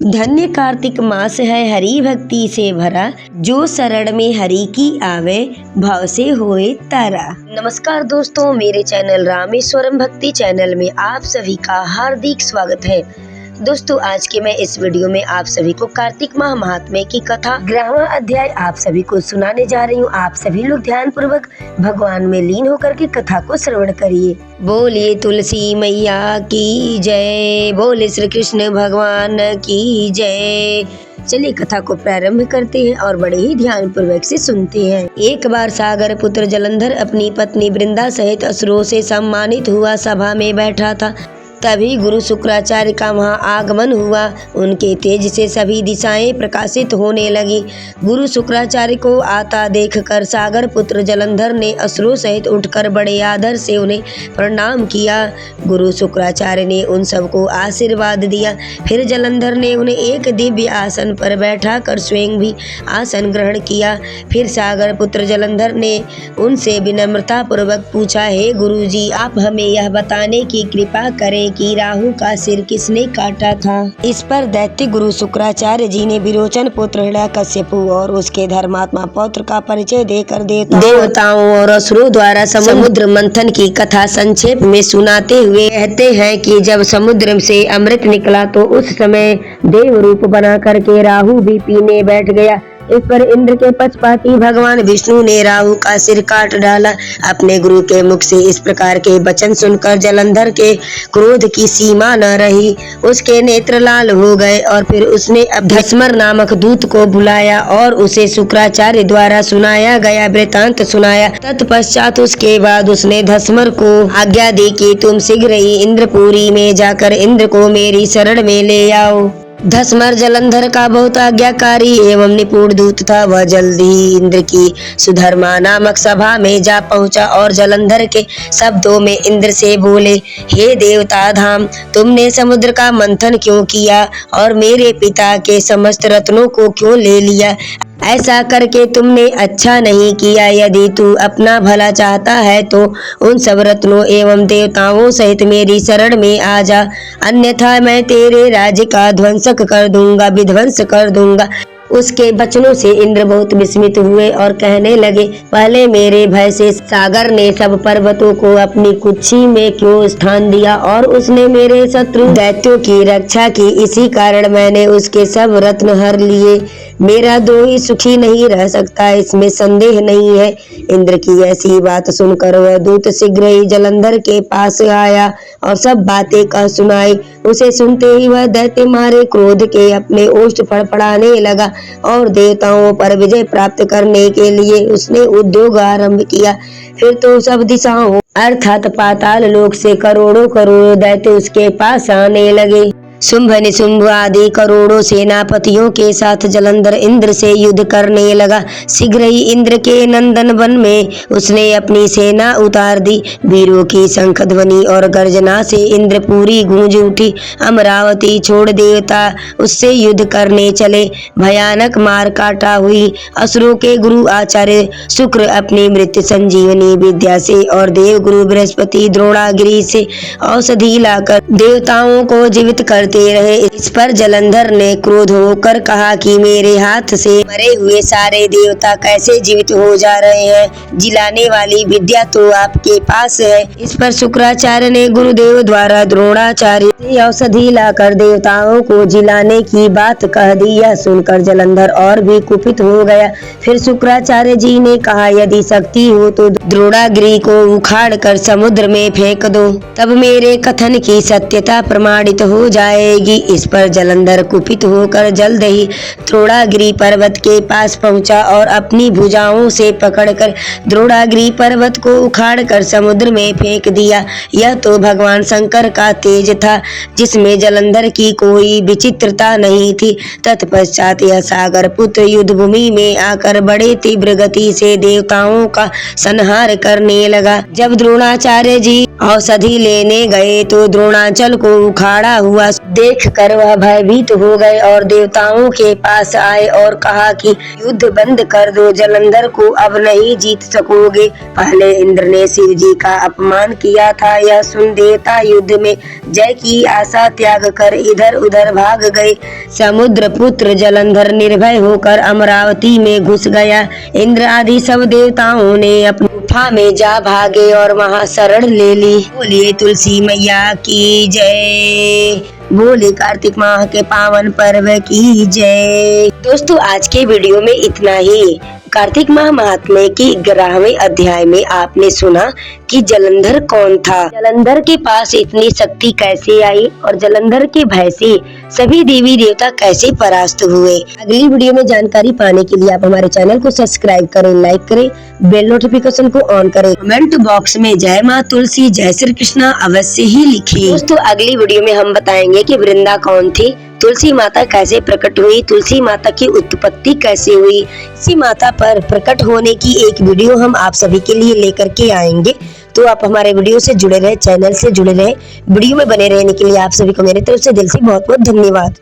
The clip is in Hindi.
धन्य कार्तिक मास है हरि भक्ति से भरा, जो शरण में हरि की आवे भाव से होए तारा। नमस्कार दोस्तों, मेरे चैनल रामेश्वरम भक्ति चैनल में आप सभी का हार्दिक स्वागत है। दोस्तों, आज के मैं इस वीडियो में आप सभी को कार्तिक माह महात्म्य की कथा 11वां अध्याय आप सभी को सुनाने जा रही हूँ। आप सभी लोग ध्यान पूर्वक भगवान में लीन होकर के कथा को श्रवण करिए। बोलिए तुलसी मैया की जय, बोले श्री कृष्ण भगवान की जय। चलिए कथा को प्रारंभ करते हैं और बड़े ही ध्यान पूर्वक से सुनते हैं। एक बार सागर पुत्र जलंधर अपनी पत्नी वृंदा सहित असुरों से सम्मानित हुआ सभा में बैठा था। तभी गुरु शुक्राचार्य का वहाँ आगमन हुआ। उनके तेज से सभी दिशाएं प्रकाशित होने लगी। गुरु शुक्राचार्य को आता देखकर सागर पुत्र जलंधर ने असुरों सहित उठकर बड़े आदर से उन्हें प्रणाम किया। गुरु शुक्राचार्य ने उन सबको आशीर्वाद दिया। फिर जलंधर ने उन्हें एक दिव्य आसन पर बैठा कर स्वयं भी आसन ग्रहण किया। फिर सागर पुत्र जलंधर ने उनसे विनम्रता पूर्वक पूछा, हे गुरु जी, आप हमें यह बताने की कृपा करें कि राहु का सिर किसने काटा था। इस पर दैत्य गुरु शुक्राचार्य जी ने विरोचन पुत्र हिरण्यकश्यप और उसके धर्मात्मा पौत्र का परिचय देकर देवताओं और असुरों द्वारा समुद्र मंथन की कथा संक्षेप में सुनाते हुए कहते हैं कि जब समुद्र से अमृत निकला तो उस समय देव रूप बना करके राहु भी पीने बैठ गया। इस पर इंद्र के पक्षपाती भगवान विष्णु ने राहु का सिर काट डाला। अपने गुरु के मुख से इस प्रकार के वचन सुनकर जलंधर के क्रोध की सीमा न रही। उसके नेत्र लाल हो गए और फिर उसने धस्मर नामक दूत को बुलाया और उसे शुक्राचार्य द्वारा सुनाया गया वृतांत सुनाया। तत्पश्चात उसके बाद उसने धस्मर को आज्ञा दी कि तुम शीघ्र ही इंद्रपुरी में जाकर इंद्र को मेरी शरण में ले आओ। धस्मर जलंधर का बहुत आज्ञाकारी एवं निपुण दूत था। वह जल्दी ही इंद्र की सुधर्मा नामक सभा में जा पहुंचा और जलंधर के शब्दों में इंद्र से बोले, हे देवता धाम, तुमने समुद्र का मंथन क्यों किया और मेरे पिता के समस्त रत्नों को क्यों ले लिया? ऐसा करके तुमने अच्छा नहीं किया। यदि तू अपना भला चाहता है तो उन सब रत्नों एवं देवताओं सहित मेरी शरण में आ जा, अन्यथा मैं तेरे राज्य का ध्वंस कर दूंगा, विध्वंस कर दूंगा। उसके वचनों से इंद्र बहुत विस्मित हुए और कहने लगे, पहले मेरे भय से सागर ने सब पर्वतों को अपनी कुक्षी में क्यों स्थान दिया और उसने मेरे शत्रु दैत्यों की रक्षा की। इसी कारण मैंने उसके सब रत्न हर लिए। मेरा द्रोही सुखी नहीं रह सकता, इसमें संदेह नहीं है। इंद्र की ऐसी बात सुनकर वह दूत शीघ्र ही जलंधर के पास आया और सब बातें कह सुनाई। उसे सुनते ही वह दैत्य मारे क्रोध के अपने ओष्ठ फड़फड़ाने लगा और देवताओं पर विजय प्राप्त करने के लिए उसने उद्योग आरंभ किया। फिर तो सब दिशाओं अर्थात पाताल लोक से करोड़ों करोड़ों दैत्य उसके पास आने लगे। शुंभ निशुंभ आदि करोड़ों सेनापतियों के साथ जलंधर इंद्र से युद्ध करने लगा। शीघ्र ही इंद्र के नंदन वन में उसने अपनी सेना उतार दी। वीरों की शंख ध्वनि और गर्जना से इंद्रपुरी गूंज उठी। अमरावती छोड़ देवता उससे युद्ध करने चले। भयानक मार काटा हुई। असुरों के गुरु आचार्य शुक्र अपनी मृत्यु संजीवनी विद्या से और देव गुरु बृहस्पति द्रोणागिरी से औषधि लाकर देवताओं को जीवित करते रहे। इस पर जलंधर ने क्रोध होकर कहा कि मेरे हाथ से मरे हुए सारे देवता कैसे जीवित हो जा रहे हैं? जिलाने वाली विद्या तो आपके पास है। इस पर शुक्राचार्य ने गुरुदेव द्वारा द्रोणाचार्य से औषधि लाकर देवताओं को जिलाने की बात कह दी। यह सुनकर जलंधर और भी कुपित हो गया। फिर शुक्राचार्य जी ने कहा, यदि शक्ति हो तो द्रोणागिरी को उखाड़ कर समुद्र में फेंक दो, तब मेरे कथन की सत्यता प्रमाणित हो जाएगी। इस पर जलंधर कुपित होकर जल्द ही द्रोणागिरी पर्वत के पास पहुंचा और अपनी भुजाओं से पकड़कर द्रोणागिरी पर्वत को उखाड़कर समुद्र में फेंक दिया। यह तो भगवान शंकर का तेज था, जिसमें जलंधर की कोई विचित्रता नहीं थी। तत्पश्चात यह सागर पुत्र युद्ध भूमि में आकर बड़े तीव्र गति से देवताओं का संहार करने लगा। जब द्रोणाचार्य जी औषधि लेने गए तो द्रोणाचल को उखाड़ा हुआ देख कर वह भयभीत हो गए और देवताओं के पास आए और कहा कि युद्ध बंद कर दो, जलंधर को अब नहीं जीत सकोगे। पहले इंद्र ने शिव जी का अपमान किया था, यह सुन देवता युद्ध में जय की आशा त्याग कर इधर उधर भाग गए। समुद्र पुत्र जलंधर निर्भय होकर अमरावती में घुस गया। इंद्र आदि सब देवताओं ने अपनी गुफा में जा भागे और वहां शरण ले ली। बोलिए तुलसी मैया की जय, बोले कार्तिक माह के पावन पर्व की जय। दोस्तों आज के वीडियो में इतना ही। कार्तिक माह महात्म्य के 11वें अध्याय में आपने सुना कि जलंधर कौन था, जलंधर के पास इतनी शक्ति कैसे आई और जलंधर के भय से सभी देवी देवता कैसे परास्त हुए। अगली वीडियो में जानकारी पाने के लिए आप हमारे चैनल को सब्सक्राइब करें, लाइक करें, बेल नोटिफिकेशन को ऑन करें। कमेंट बॉक्स में जय माँ तुलसी जय श्री कृष्णा अवश्य ही लिखिए। दोस्तों अगली वीडियो में हम बताएंगे कि वृंदा कौन थी, तुलसी माता कैसे प्रकट हुई, तुलसी माता की उत्पत्ति कैसे हुई। इसी माता पर प्रकट होने की एक वीडियो हम आप सभी के लिए लेकर के आएंगे। तो आप हमारे वीडियो से जुड़े रहे, चैनल से जुड़े रहे, वीडियो में बने रहने के लिए आप सभी को मेरे तरफ से दिल से बहुत बहुत धन्यवाद।